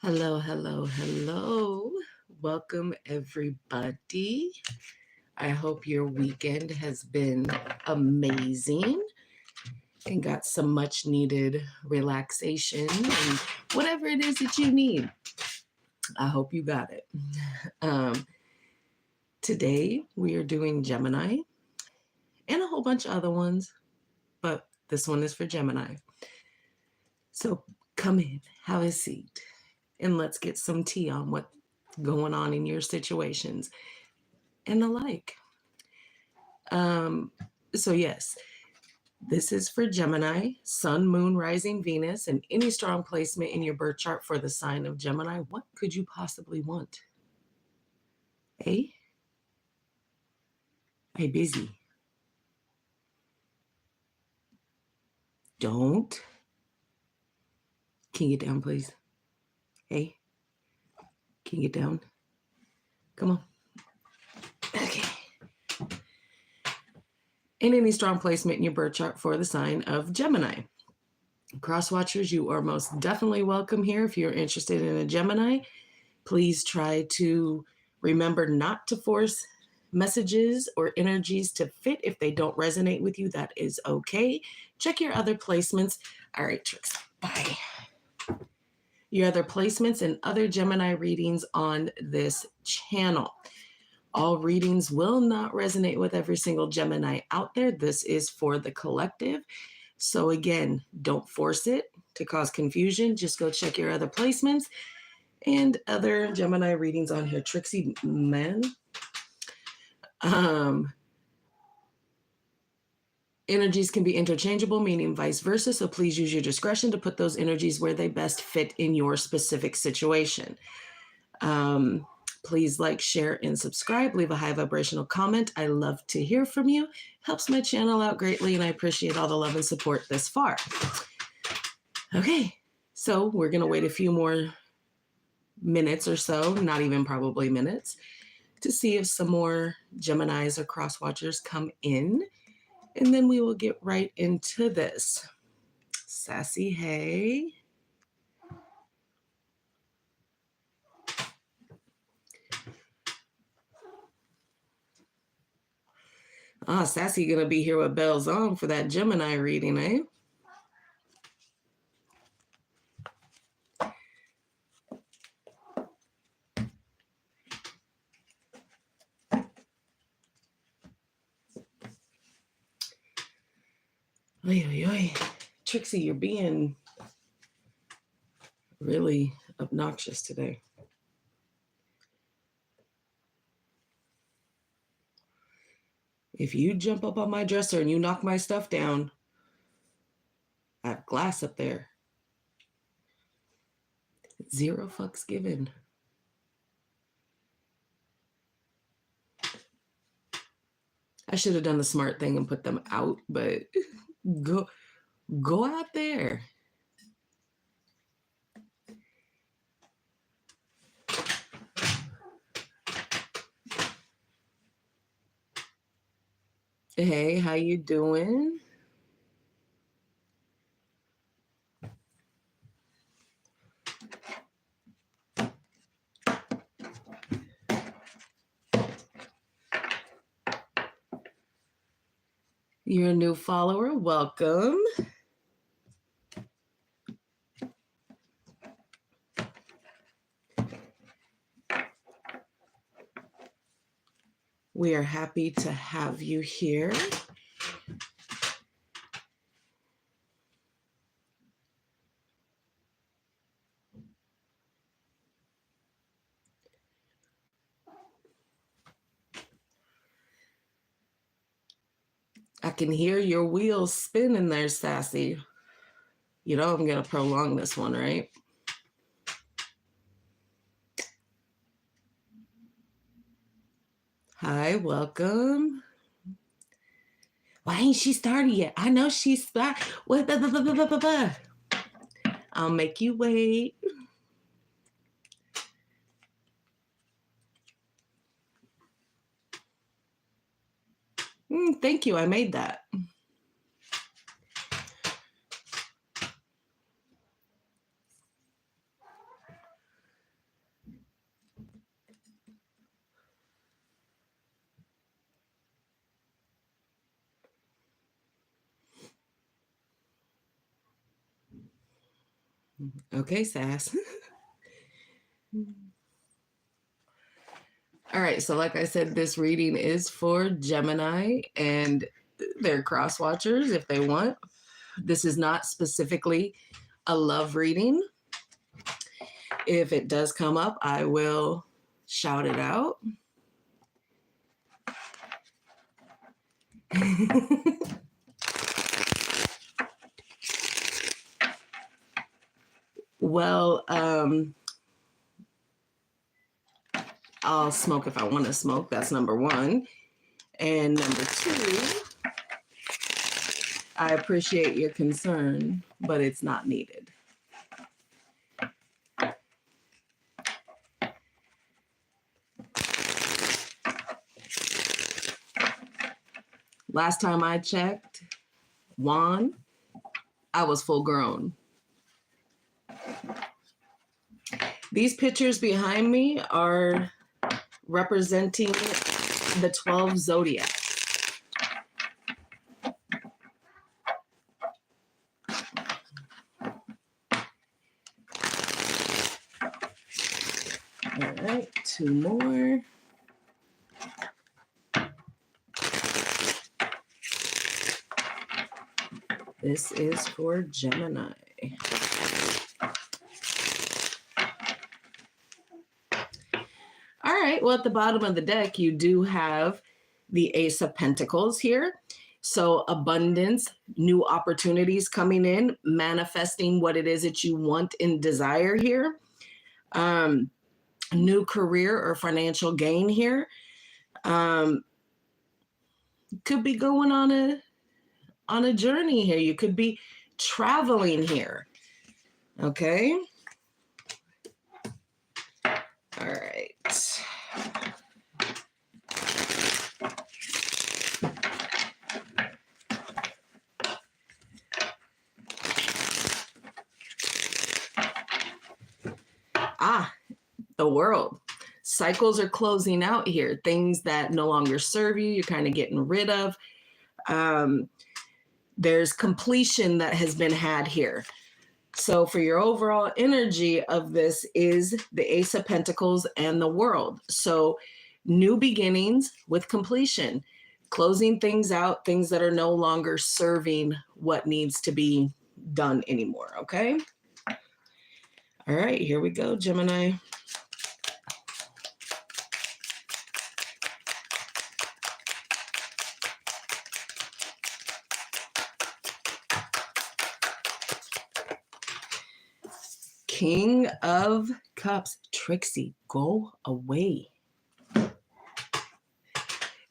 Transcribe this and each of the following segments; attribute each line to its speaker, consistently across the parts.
Speaker 1: Hello, hello, hello. Welcome, everybody. I hope your weekend has been amazing and got some much needed relaxation and whatever it is that you need. I hope you got it. Um, Today, we are doing Gemini and a whole bunch of other ones, but this one is for Gemini. So come in, have a seat, and let's get some tea on what's going on in your situations and the like. Um, so yes, this is for Gemini, Sun, Moon, Rising, Venus, and any strong placement in your birth chart for the sign of Gemini. What could you possibly want? Hey, hey, busy. Don't. Can you get down, please? Hey, can you get down? Come on. Okay. And any strong placement in your birth chart for the sign of Gemini. Cross watchers, you are most definitely welcome here. If you're interested in a Gemini, please try to remember not to force messages or energies to fit. If they don't resonate with you, that is okay. Check your other placements. All right, Trix, bye. Your other placements and other Gemini readings on this channel. All readings will not resonate with every single Gemini out there. This is for the collective. So again, don't force it to cause confusion. Just go check your other placements and other Gemini readings on here. Trixie, man. Energies can be interchangeable, meaning vice versa. So please use your discretion to put those energies where they best fit in your specific situation. Please like, share, and subscribe. Leave a high vibrational comment. I love to hear from you. Helps my channel out greatly, and I appreciate all the love and support this far. Okay, so we're going to wait a few more minutes or so, not even probably minutes, to see if some more Geminis or cross watchers come in. And then we will get right into this. Sassy, hey. Sassy gonna be here with bells on for that Gemini reading, eh? Oy, oy, oy. Trixie, you're being really obnoxious today. If you jump up on my dresser and you knock my stuff down, I have glass up there. Zero fucks given. I should have done the smart thing and put them out, but go out there. Hey, how you doing? You're a new follower. Welcome. We are happy to have you here. I can hear your wheels spinning there, Sassy. You know I'm going to prolong this one, right? Hi, welcome. Why ain't she started yet? I know she's started. Wait, I'll make you wait. Thank you. I made that. Okay, sass. All right, so like I said, this reading is for Gemini and their cross watchers if they want. This is not specifically a love reading. If it does come up, I will shout it out. Well, I'll smoke if I want to smoke. That's number one. And number two, I appreciate your concern, but it's not needed. Last time I checked, Juan, I was full grown. These pictures behind me are representing the 12 zodiacs. All right, two more. This is for Gemini. All right, well, at the bottom of the deck, you do have the Ace of Pentacles here. So abundance, new opportunities coming in, manifesting what it is that you want and desire here. New career or financial gain here. Could be going on a journey here. You could be traveling here. Okay. All right. The world. Cycles are closing out here. Things that no longer serve you, you're kind of getting rid of. There's completion that has been had here. So for your overall energy of this is the Ace of Pentacles and the world. So new beginnings with completion, closing things out, things that are no longer serving what needs to be done anymore. Okay. All right, here we go, Gemini. King of Cups, Trixie, go away.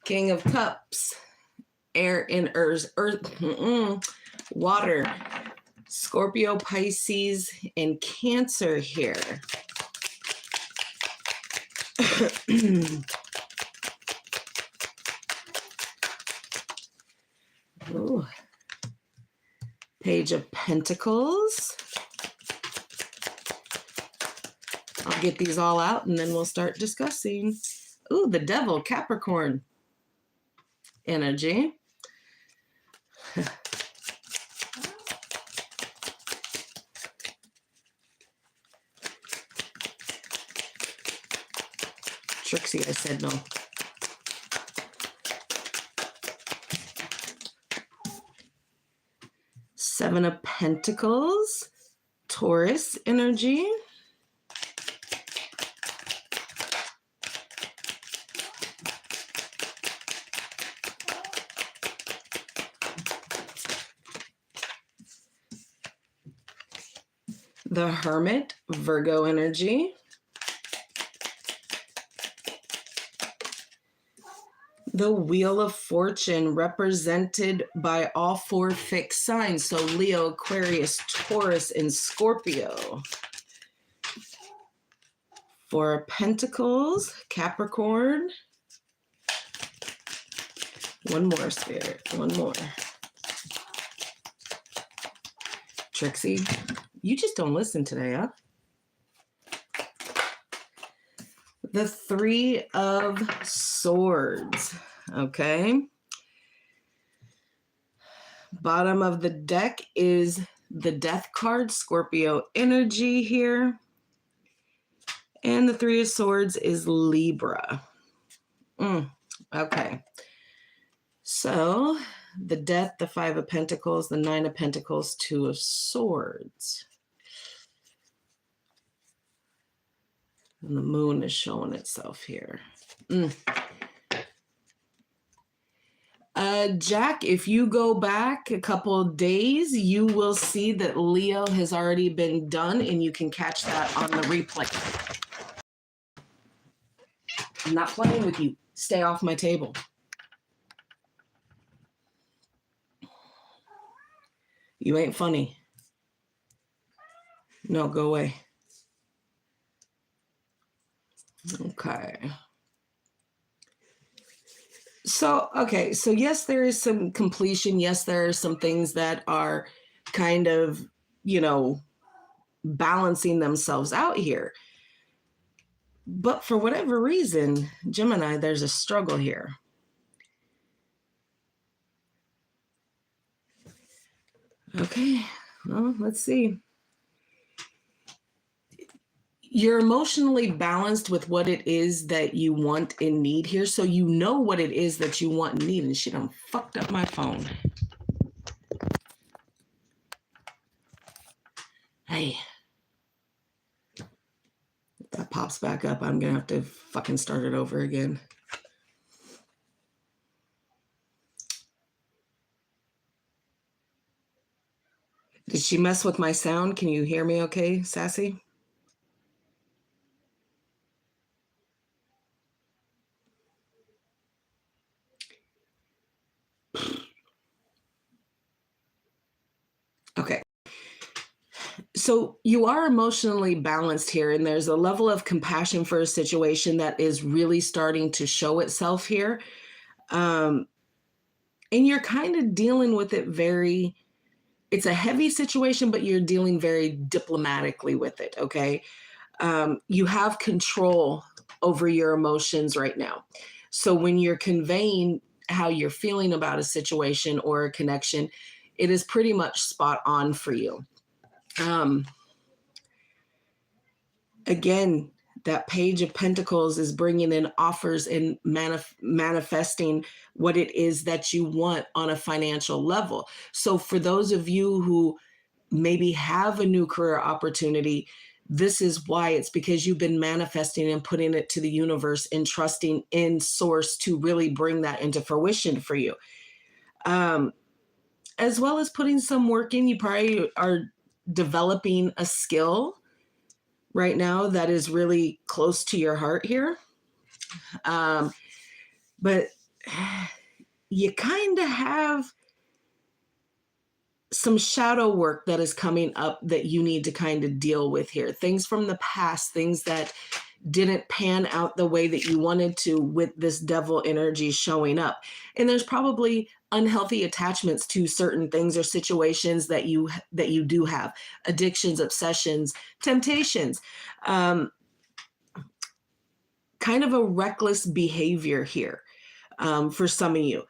Speaker 1: King of Cups, air in earth, water, Scorpio, Pisces, and Cancer here. Ooh. Page of Pentacles. I'll get these all out and then we'll start discussing. Ooh, the Devil, Capricorn energy. Trixie, I said no. Seven of Pentacles, Taurus energy. The Hermit, Virgo energy. The Wheel of Fortune, represented by all four fixed signs. So Leo, Aquarius, Taurus, and Scorpio. Four of Pentacles, Capricorn. One more, Spirit. One more. Trixie, you just don't listen today, huh? The Three of Swords, okay? Bottom of the deck is the Death card, Scorpio energy here. And the Three of Swords is Libra. Okay. So the Death, the Five of Pentacles, the Nine of Pentacles, Two of Swords. And the Moon is showing itself here. Jack, if you go back a couple of days, you will see that Leo has already been done, and you can catch that on the replay. I'm not playing with you. Stay off my table. You ain't funny. No, go away. Okay. So yes, there is some completion. Yes, there are some things that are kind of, balancing themselves out here. But for whatever reason, Gemini, there's a struggle here. Okay, well, let's see. You're emotionally balanced with what it is that you want and need here. So you know what it is that you want and need. And she done fucked up my phone. Hey. If that pops back up, I'm going to have to fucking start it over again. Did she mess with my sound? Can you hear me okay, Sassy? Okay. So you are emotionally balanced here, and there's a level of compassion for a situation that is really starting to show itself here. And you're kind of dealing with it it's a heavy situation, but you're dealing very diplomatically with it, okay? You have control over your emotions right now. So when you're conveying how you're feeling about a situation or a connection, it is pretty much spot on for you. Again, that Page of Pentacles is bringing in offers and manifesting what it is that you want on a financial level. So for those of you who maybe have a new career opportunity, this is why. It's because you've been manifesting and putting it to the universe and trusting in source to really bring that into fruition for you. As well as putting some work in, you probably are developing a skill right now that is really close to your heart here. But you kind of have some shadow work that is coming up that you need to kind of deal with here. Things from the past, things that didn't pan out the way that you wanted to with this devil energy showing up. And there's probably unhealthy attachments to certain things or situations that you do have. Addictions, obsessions, temptations. Kind of a reckless behavior here for some of you.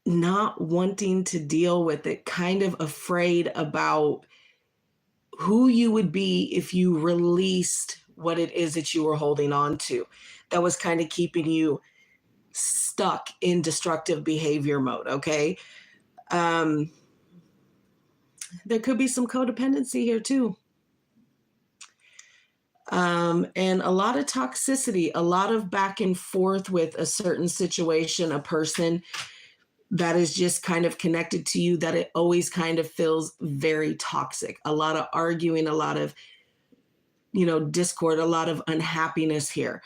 Speaker 1: Not wanting to deal with it, kind of afraid about who you would be if you released what it is that you were holding on to. That was kind of keeping you stuck in destructive behavior mode, okay? There could be some codependency here too. And a lot of toxicity, a lot of back and forth with a certain situation, a person that is just kind of connected to you, that it always kind of feels very toxic. A lot of arguing, a lot of, discord, a lot of unhappiness here.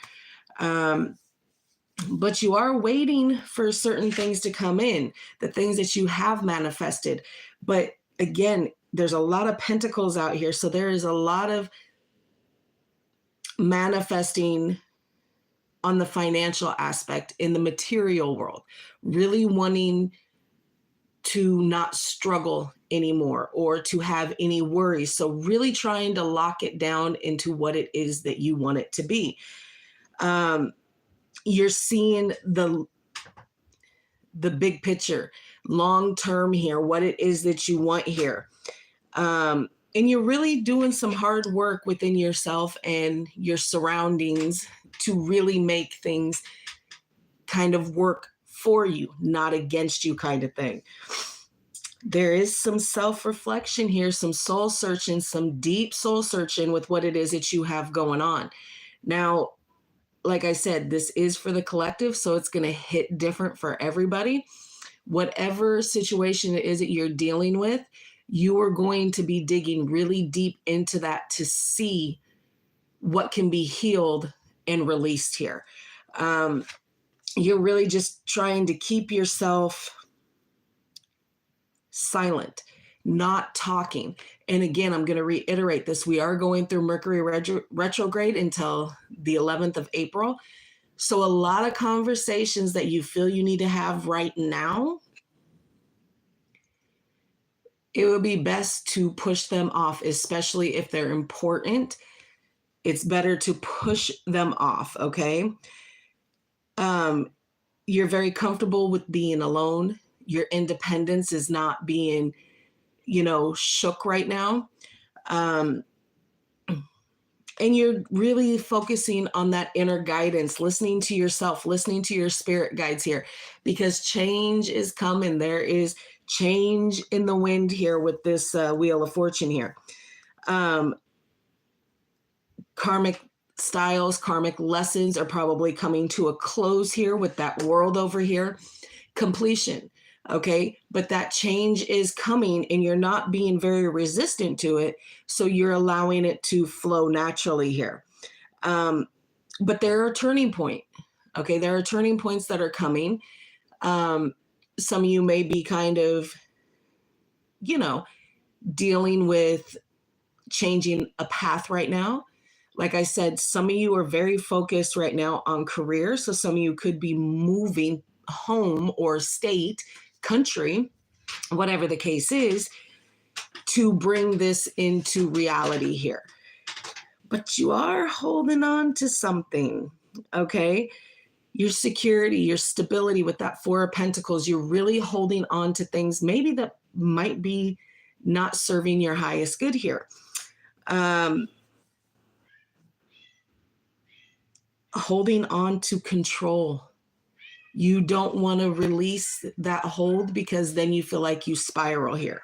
Speaker 1: But you are waiting for certain things to come in, the things that you have manifested. But again, there's a lot of pentacles out here. So there is a lot of manifesting on the financial aspect in the material world, really wanting to not struggle anymore or to have any worries. So really trying to lock it down into what it is that you want it to be. You're seeing the big picture, long term here, what it is that you want here. And you're really doing some hard work within yourself and your surroundings to really make things kind of work for you, not against you kind of thing. There is some self-reflection here, some soul searching, some deep soul searching with what it is that you have going on. Now, like I said, this is for the collective, so it's going to hit different for everybody. Whatever situation it is that you're dealing with, you are going to be digging really deep into that to see what can be healed and released here. You're really just trying to keep yourself silent, not talking. And again, I'm going to reiterate this. We are going through Mercury retrograde until the 11th of April. So a lot of conversations that you feel you need to have right now, it would be best to push them off, especially if they're important. It's better to push them off, okay? You're very comfortable with being alone. Your independence is not being, shook right now. And you're really focusing on that inner guidance, listening to yourself, listening to your spirit guides here, because change is coming. There is change in the wind here with this Wheel of Fortune here. Karmic styles, karmic lessons are probably coming to a close here with that World over here. Completion, okay? But that change is coming and you're not being very resistant to it, so you're allowing it to flow naturally here. But there are turning points, okay? There are turning points that are coming. Some of you may be kind of, dealing with changing a path right now. Like I said, some of you are very focused right now on career. So some of you could be moving home or state, country, whatever the case is, to bring this into reality here. But you are holding on to something, okay? Your security, your stability with that Four of Pentacles, you're really holding on to things maybe that might be not serving your highest good here. Holding on to control. You don't want to release that hold because then you feel like you spiral here.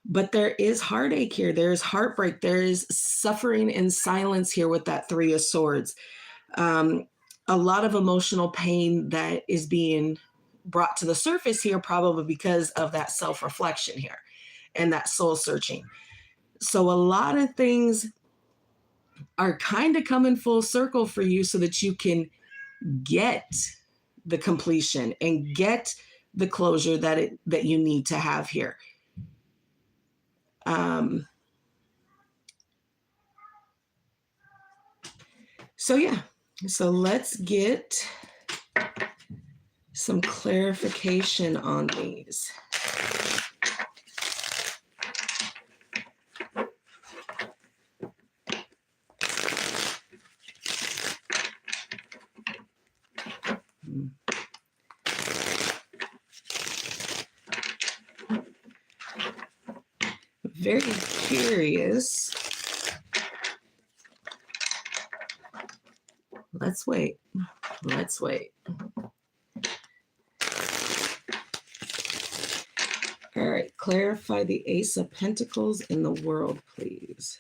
Speaker 1: But there is heartache here. There is heartbreak. There is suffering in silence here with that Three of Swords. A lot of emotional pain that is being brought to the surface here, probably because of that self-reflection here and that soul searching. So a lot of things are kind of coming full circle for you so that you can get the completion and get the closure that you need to have here. So let's get some clarification on these. Very curious. Let's wait. All right, clarify the Ace of Pentacles in the World, please.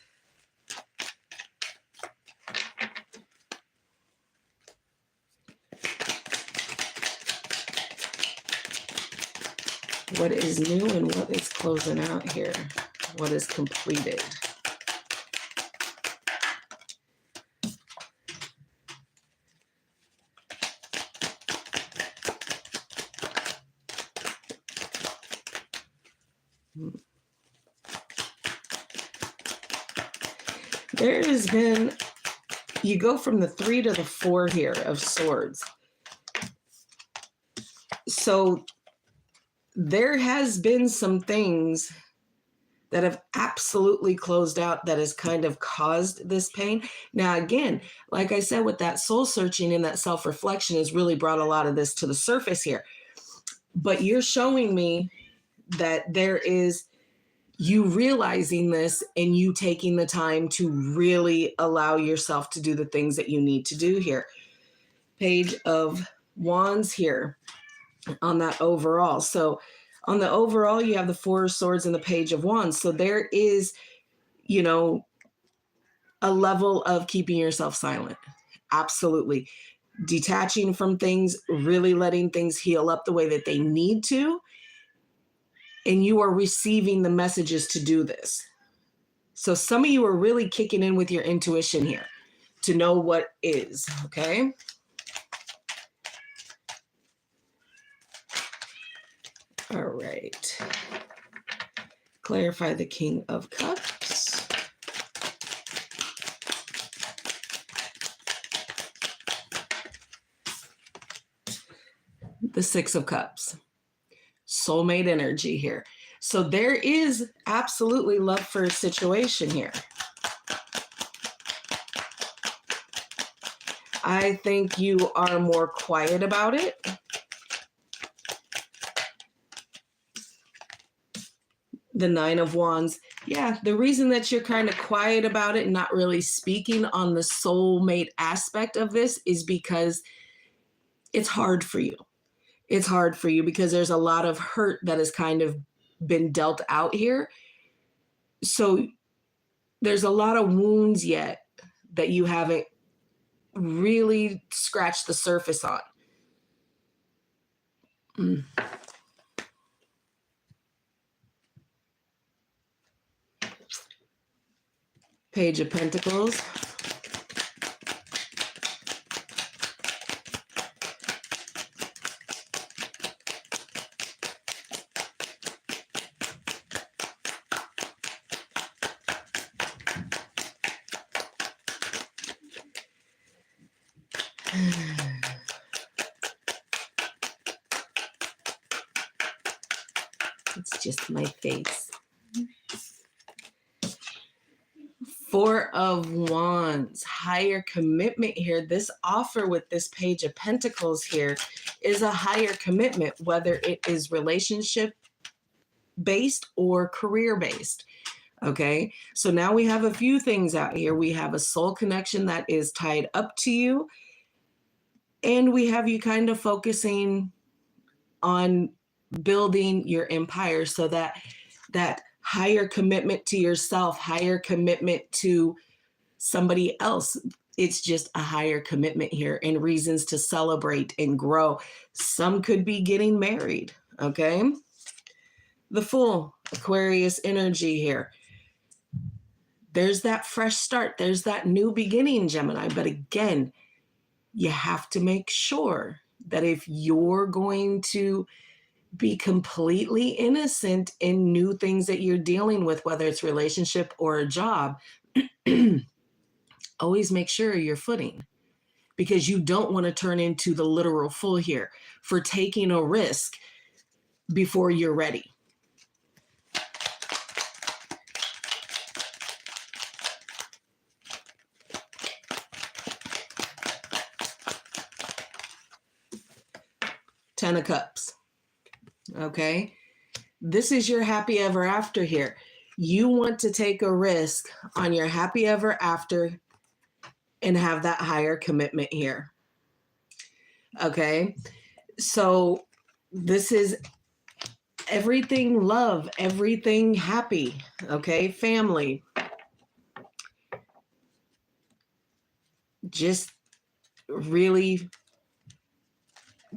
Speaker 1: What is new and what is closing out here? What is completed? There has been, you go from the 3 to the 4 here of Swords. So there has been some things that have absolutely closed out that has kind of caused this pain. Now, again, like I said, with that soul searching and that self-reflection has really brought a lot of this to the surface here. But you're showing me that there is you realizing this and you taking the time to really allow yourself to do the things that you need to do here. Page of Wands here on that overall. So on the overall, you have the Four of Swords and the Page of Wands. So there is, a level of keeping yourself silent. Absolutely. Detaching from things, really letting things heal up the way that they need to. And you are receiving the messages to do this. So some of you are really kicking in with your intuition here to know what is, okay? All right. Clarify the King of Cups. The Six of Cups. Soulmate energy here. So there is absolutely love for a situation here. I think you are more quiet about it. The Nine of Wands. Yeah, the reason that you're kind of quiet about it and not really speaking on the soulmate aspect of this is because it's hard for you. It's hard for you because there's a lot of hurt that has kind of been dealt out here. So there's a lot of wounds yet that you haven't really scratched the surface on. Page of Pentacles. It's just my face. Four of Wands, higher commitment here. This offer with this Page of Pentacles here is a higher commitment, whether it is relationship based or career based. Okay, so now we have a few things out here. We have a soul connection that is tied up to you, and we have you kind of focusing on building your empire, so that higher commitment to yourself, higher commitment to somebody else. It's just a higher commitment here and reasons to celebrate and grow. Some could be getting married, okay? The Fool, Aquarius energy here. There's that fresh start. There's that new beginning, Gemini. But again, you have to make sure that if you're going to be completely innocent in new things that you're dealing with, whether it's relationship or a job, always make sure you're footing, because you don't want to turn into the literal fool here for taking a risk before you're ready. Ten of Cups. Okay. This is your happy ever after here. You want to take a risk on your happy ever after and have that higher commitment here. Okay. So this is everything love, everything happy. Okay. Family. Just really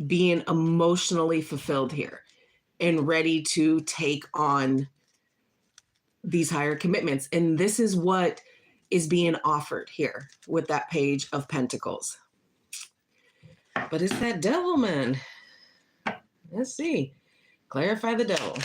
Speaker 1: being emotionally fulfilled here and ready to take on these higher commitments. And this is what is being offered here with that Page of Pentacles. But it's that Devil, man. Let's see. Clarify the Devil.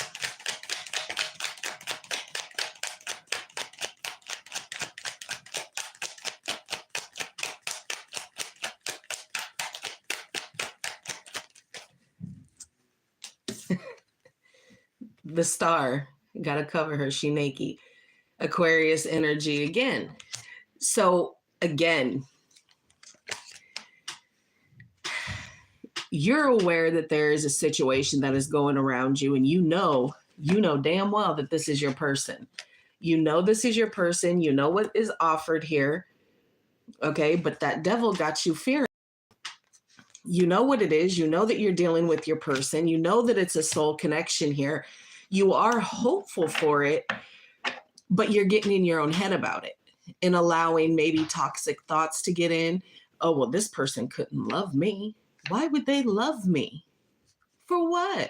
Speaker 1: The Star. Got to cover her. She naked. Aquarius energy again. So again, You're aware that there is a situation that is going around you, and you know damn well that this is your person. You know this is your person. You know what is offered here. Okay, but that devil got you fearing. You know what it is. You know that you're dealing with your person. You know that it's a soul connection here. You are hopeful for it, but you're getting in your own head about it and allowing maybe toxic thoughts to get in. Oh, well, this person couldn't love me. Why would they love me? For what?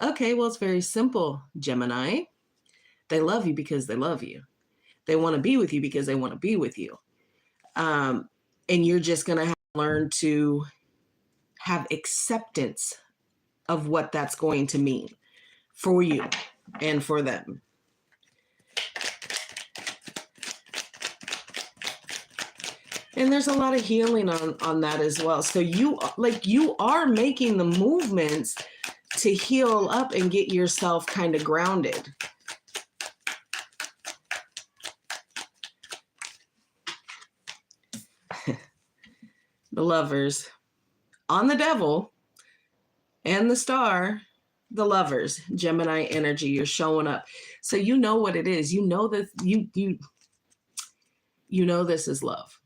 Speaker 1: Okay, well, it's very simple, Gemini. They love you because they love you. They want to be with you because they want to be with you. And you're just going to have to learn to have acceptance of what that's going to mean for you and for them. And there's a lot of healing on that as well. So you are making the movements to heal up and get yourself kind of grounded. The Lovers. On the Devil and the Star, the Lovers, Gemini energy, you're showing up. So you know what it is. You know that you know this is love.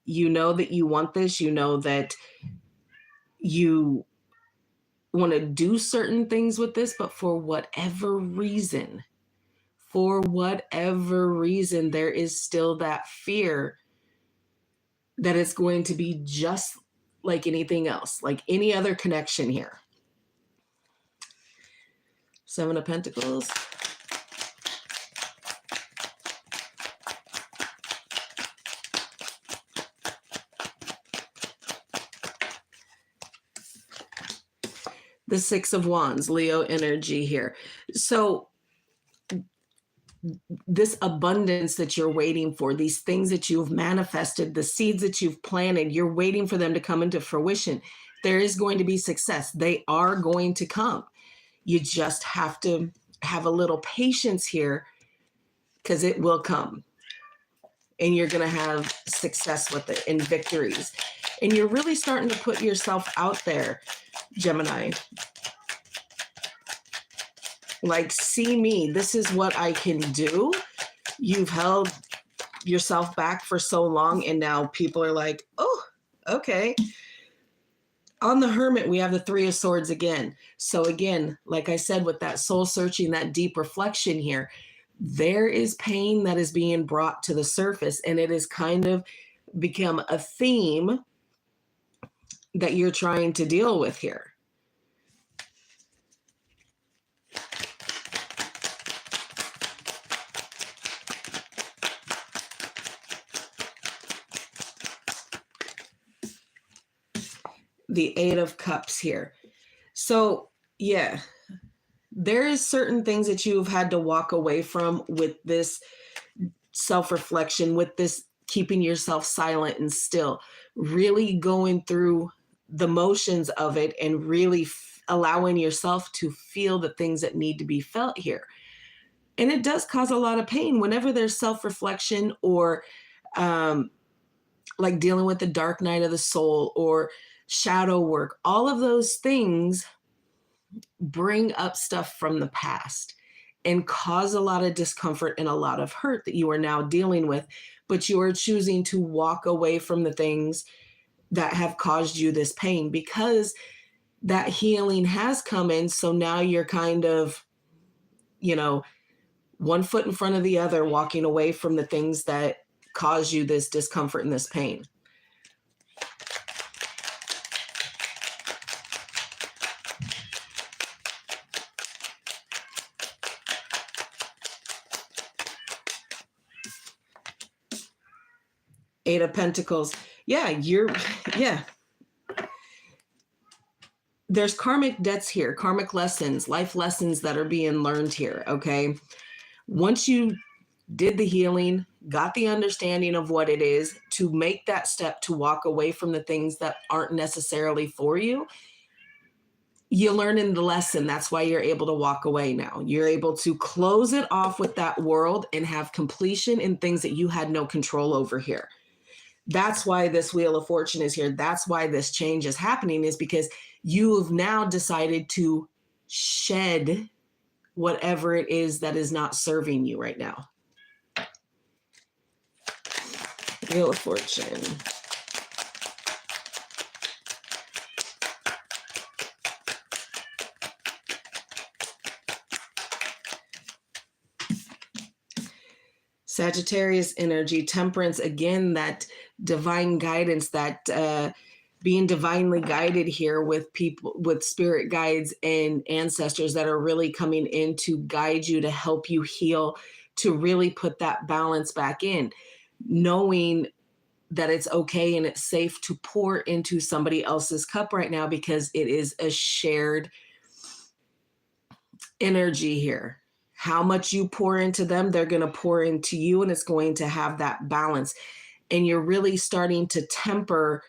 Speaker 1: You know that you want this. You know that you want to do certain things with this, but for whatever reason, there is still that fear that it's going to be just like anything else, like any other connection here. Seven of Pentacles. The Six of Wands, Leo energy here. So this abundance that you're waiting for, these things that you've manifested, the seeds that you've planted, you're waiting for them to come into fruition. There is going to be success. They are going to come. You just have to have a little patience here because it will come. And you're going to have success with it and victories. And you're really starting to put yourself out there, Gemini. Like, see me, this is what I can do. You've held yourself back for so long, and now people are like, oh, okay. On the Hermit, we have the Three of Swords again. So again, like I said, with that soul searching, that deep reflection here, there is pain that is being brought to the surface, and it has kind of become a theme that you're trying to deal with here. The Eight of Cups here. So yeah, there is certain things that you've had to walk away from with this self-reflection, with this keeping yourself silent and still, really going through the motions of it and really allowing yourself to feel the things that need to be felt here. And it does cause a lot of pain whenever there's self-reflection or like dealing with the dark night of the soul or shadow work. All of those things bring up stuff from the past and cause a lot of discomfort and a lot of hurt that you are now dealing with, but you are choosing to walk away from the things that have caused you this pain because that healing has come in. So now you're kind of, you know, one foot in front of the other, walking away from the things that cause you this discomfort and this pain. Eight of Pentacles. Yeah, there's karmic debts here, karmic lessons, life lessons that are being learned here, okay? Once you did the healing, got the understanding of what it is, to make that step to walk away from the things that aren't necessarily for you, you're learning the lesson. That's why you're able to walk away now. You're able to close it off with that world and have completion in things that you had no control over here. That's why this Wheel of Fortune is here. That's why this change is happening, is because you have now decided to shed whatever it is that is not serving you right now. Wheel of Fortune. Sagittarius energy, Temperance, again, that divine guidance, that being divinely guided here with people, with spirit guides and ancestors that are really coming in to guide you, to help you heal, to really put that balance back in, knowing that it's okay and it's safe to pour into somebody else's cup right now, because it is a shared energy here. How much you pour into them, they're going to pour into you, and it's going to have that balance. And you're really starting to temper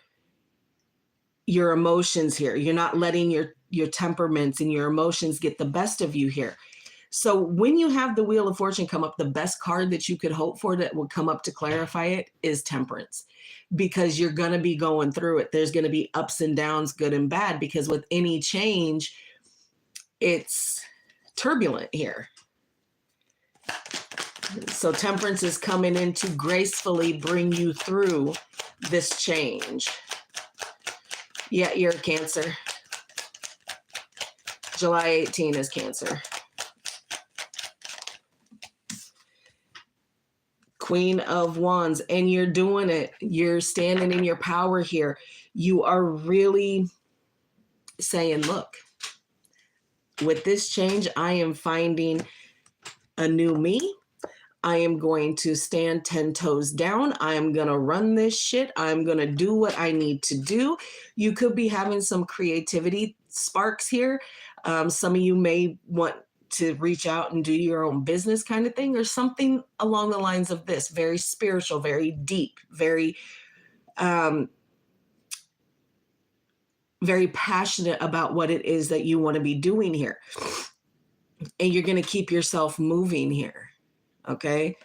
Speaker 1: your emotions here. You're not letting your temperaments and your emotions get the best of you here. So when you have the Wheel of Fortune come up, the best card that you could hope for that would come up to clarify it is Temperance, because you're going to be going through it. There's going to be ups and downs, good and bad, because with any change, it's turbulent here. So Temperance is coming in to gracefully bring you through this change. Yeah, you're a Cancer. July 18 is Cancer. Queen of Wands, and you're doing it. You're standing in your power here. You are really saying, look, with this change, I am finding a new me. I am going to stand 10 toes down. I am going to run this shit. I'm going to do what I need to do. You could be having some creativity sparks here. Some of you may want to reach out and do your own business kind of thing, or something along the lines of this. Very spiritual, very deep, very passionate about what it is that you want to be doing here. And you're going to keep yourself moving here. Okay.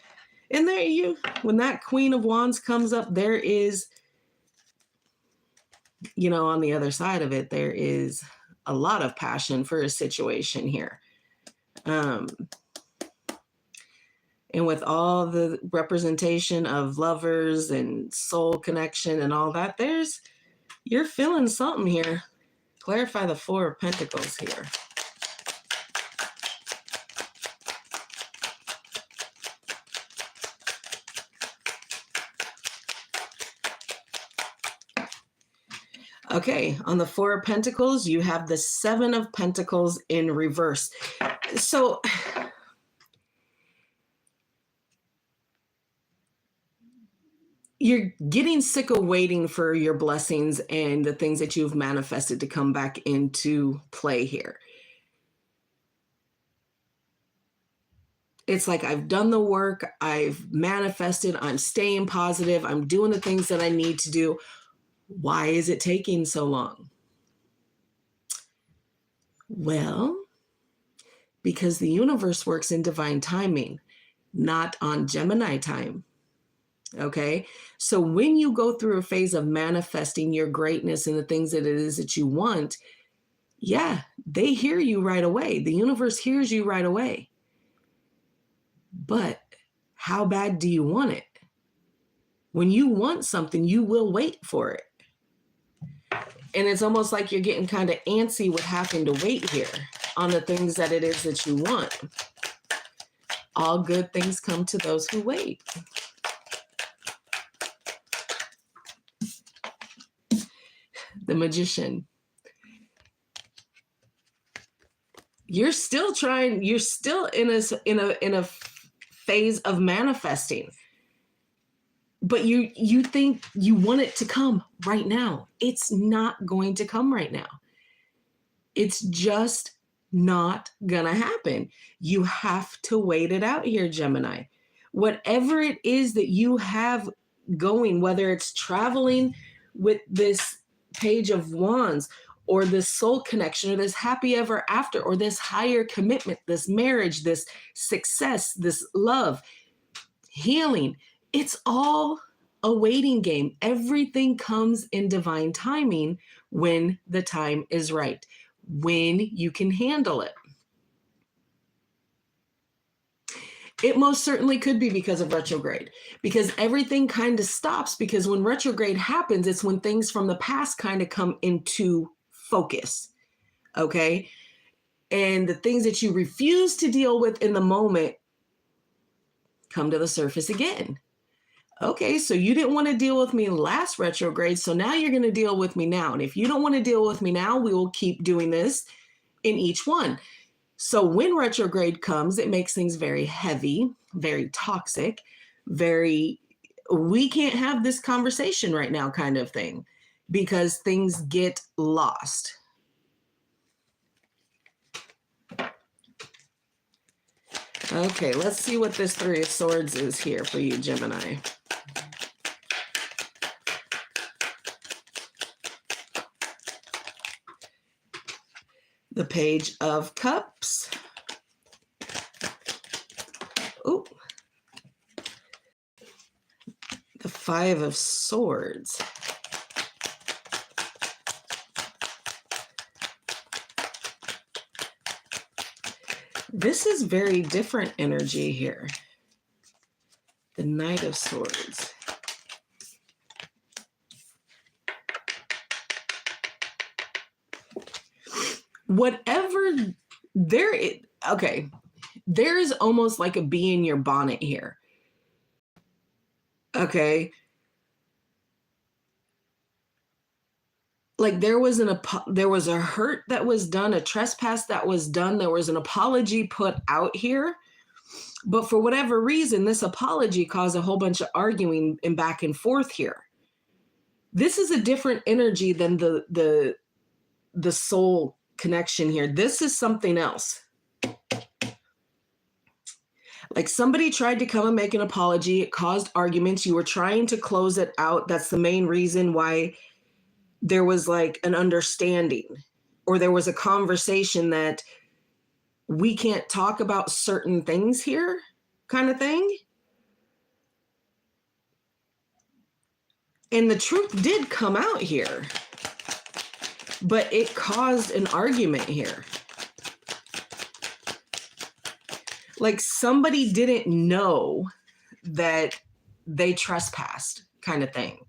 Speaker 1: And there when that Queen of Wands comes up, there is, on the other side of it, there is a lot of passion for a situation here. And with all the representation of lovers and soul connection and all that, you're feeling something here. Clarify the Four of Pentacles here. Okay, on the Four of Pentacles, you have the Seven of Pentacles in reverse. So you're getting sick of waiting for your blessings and the things that you've manifested to come back into play here. It's like, I've done the work, I've manifested, I'm staying positive, I'm doing the things that I need to do. Why is it taking so long? Well, because the universe works in divine timing, not on Gemini time. Okay. So when you go through a phase of manifesting your greatness and the things that it is that you want, yeah, they hear you right away. The universe hears you right away. But how bad do you want it? When you want something, you will wait for it. And it's almost like you're getting kind of antsy with having to wait here on the things that it is that you want. All good things come to those who wait. The Magician. You're still in a phase of manifesting. But you think you want it to come right now. It's not going to come right now. It's just not gonna happen. You have to wait it out here, Gemini. Whatever it is that you have going, whether it's traveling with this Page of Wands, or this soul connection, or this happy ever after, or this higher commitment, this marriage, this success, this love, healing, it's all a waiting game. Everything comes in divine timing when the time is right, when you can handle it. It most certainly could be because of retrograde, because everything kind of stops, because when retrograde happens, it's when things from the past kind of come into focus, okay? And the things that you refuse to deal with in the moment come to the surface again. Okay, so you didn't want to deal with me last retrograde, so now you're going to deal with me now. And if you don't want to deal with me now, we will keep doing this in each one. So when retrograde comes, it makes things very heavy, very toxic, very, we can't have this conversation right now kind of thing, because things get lost. Okay, let's see what this Three of Swords is here for you, Gemini. The Page of Cups. Ooh. The Five of Swords. This is very different energy here. The Knight of Swords. Whatever there is, okay, there's almost like a bee in your bonnet here. Okay. Like there was a hurt that was done, a trespass that was done. There was an apology put out here. But for whatever reason, this apology caused a whole bunch of arguing and back and forth here. This is a different energy than the soul connection here. This is something else. Like somebody tried to come and make an apology. It caused arguments. You were trying to close it out. That's the main reason why there was like an understanding, or there was a conversation that we can't talk about certain things here kind of thing. And the truth did come out here, but it caused an argument here. Like somebody didn't know that they trespassed kind of thing.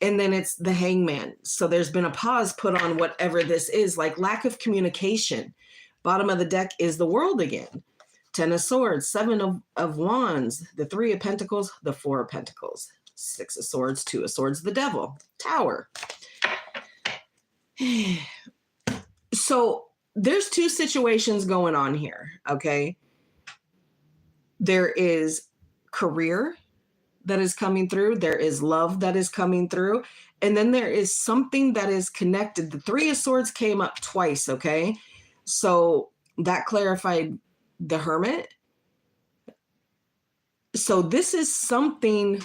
Speaker 1: And then it's the Hangman. So there's been a pause put on whatever this is, like lack of communication. Bottom of the deck is the World again. 10 of Swords, 7 of Wands, the 3 of Pentacles, the 4 of Pentacles, 6 of Swords, 2 of Swords, the Devil, Tower. So there's two situations going on here, okay? There is career that is coming through. There is love that is coming through. And then there is something that is connected. The 3 of Swords came up twice, okay? So that clarified the Hermit. So this is something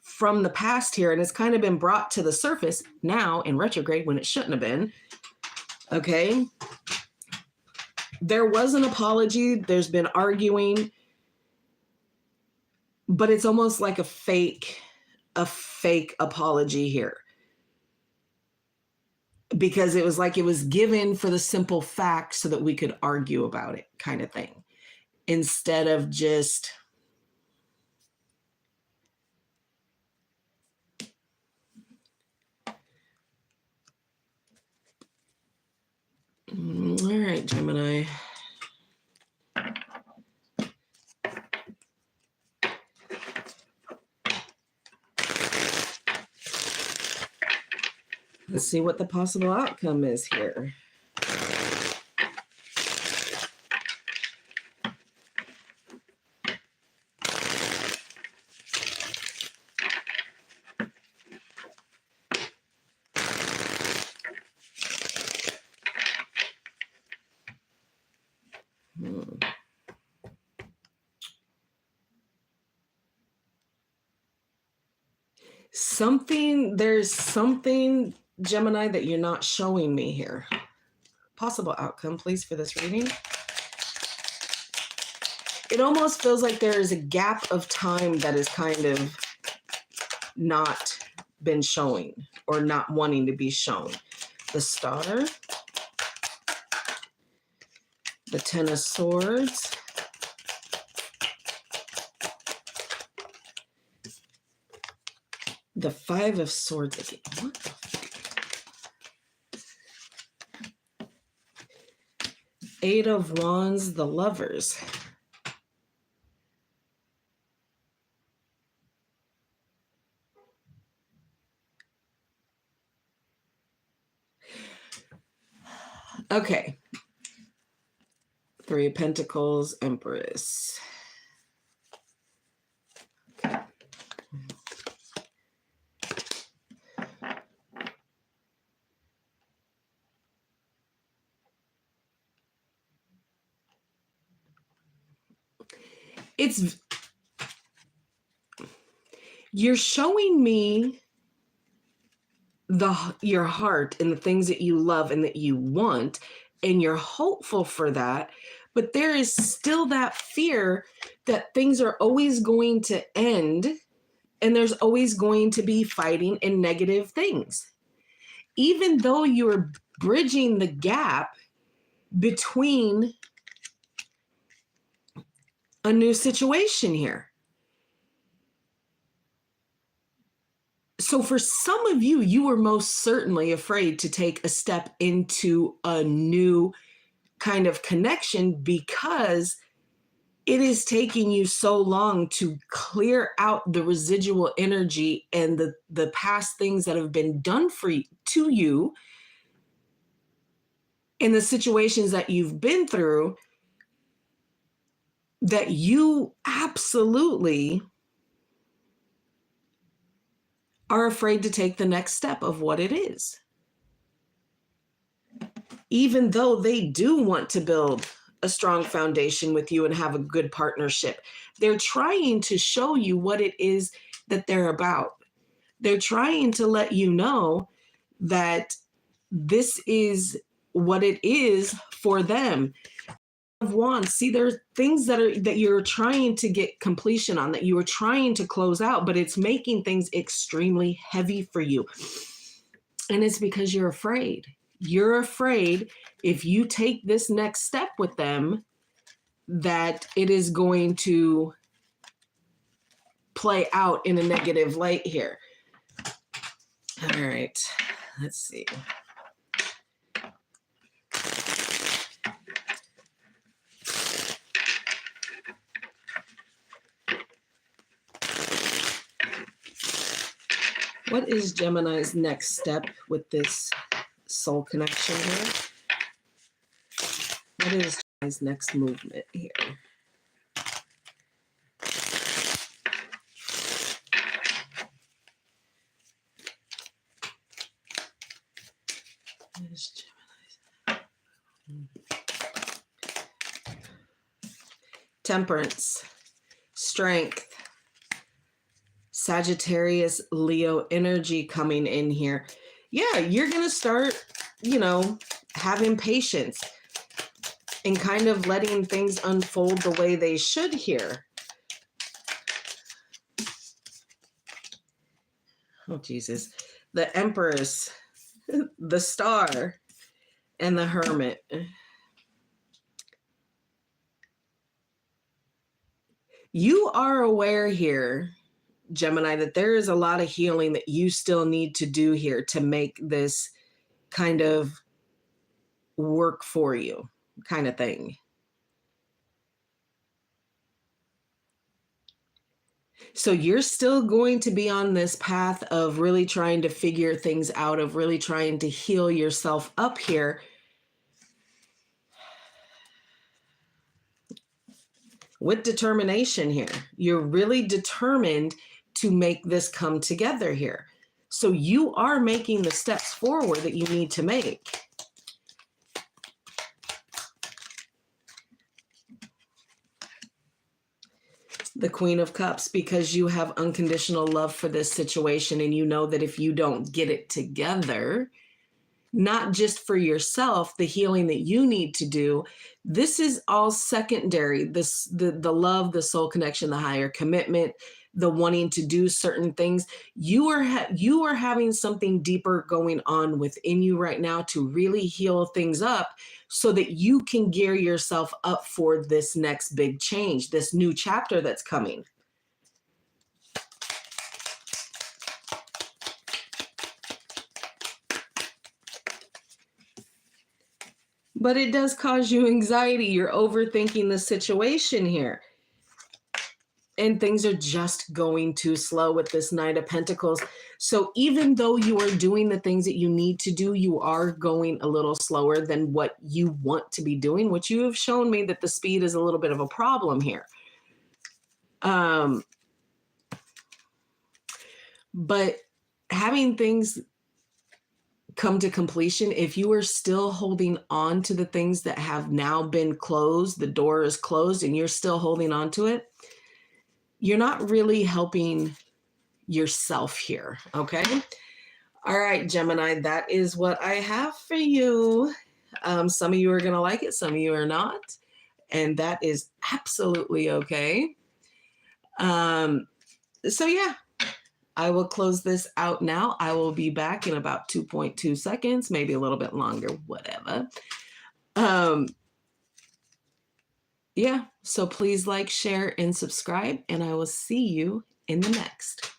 Speaker 1: from the past here, and it's kind of been brought to the surface now in retrograde when it shouldn't have been, okay? There was an apology. There's been arguing. But it's almost like a fake apology here. Because it was like it was given for the simple fact so that we could argue about it kind of thing. Instead of just... All right, Gemini. Let's see what the possible outcome is here. There's something, Gemini, that you're not showing me here. Possible outcome, please, for this reading. It almost feels like there is a gap of time that is kind of not been showing or not wanting to be shown. The Star, the Ten of Swords, the Five of Swords again. What the Eight of Wands, the Lovers. Okay. Three of Pentacles, Empress. You're showing me your heart and the things that you love and that you want, and you're hopeful for that, but there is still that fear that things are always going to end and there's always going to be fighting and negative things. Even though you're bridging the gap between a new situation here. So for some of you, you are most certainly afraid to take a step into a new kind of connection because it is taking you so long to clear out the residual energy and the past things that have been done to you in the situations that you've been through, that you absolutely are afraid to take the next step of what it is. Even though they do want to build a strong foundation with you and have a good partnership, they're trying to show you what it is that they're about. They're trying to let you know that this is what it is for them. Of Wands, see, there are things that you're trying to get completion on, that you are trying to close out, but it's making things extremely heavy for you. And it's because you're afraid. You're afraid if you take this next step with them, that it is going to play out in a negative light here. All right, let's see. What is Gemini's next step with this soul connection here? What is Gemini's next movement here? What is Gemini's? Temperance, strength, Sagittarius, Leo energy coming in here. Yeah, you're going to start, having patience and kind of letting things unfold the way they should here. Oh, Jesus. The Empress, the Star, and the Hermit. You are aware here, Gemini, that there is a lot of healing that you still need to do here to make this kind of work for you, kind of thing. So you're still going to be on this path of really trying to figure things out, of really trying to heal yourself up here. With determination here. You're really determined to make this come together here. So you are making the steps forward that you need to make. The Queen of Cups, because you have unconditional love for this situation, and you know that if you don't get it together, not just for yourself, the healing that you need to do, this is all secondary. The love, the soul connection, the higher commitment, the wanting to do certain things. You are having something deeper going on within you right now to really heal things up so that you can gear yourself up for this next big change, this new chapter that's coming. But it does cause you anxiety. You're overthinking the situation here. And things are just going too slow with this Knight of Pentacles. So even though you are doing the things that you need to do, you are going a little slower than what you want to be doing, which you have shown me that the speed is a little bit of a problem here. But having things come to completion, if you are still holding on to the things that have now been closed, the door is closed and you're still holding on to it, you're not really helping yourself here, okay? All right, Gemini, that is what I have for you. Some of you are going to like it, some of you are not, and that is absolutely okay. So yeah, I will close this out now. I will be back in about 2.2 seconds, maybe a little bit longer, whatever. Yeah, so please like, share, and subscribe, and I will see you in the next.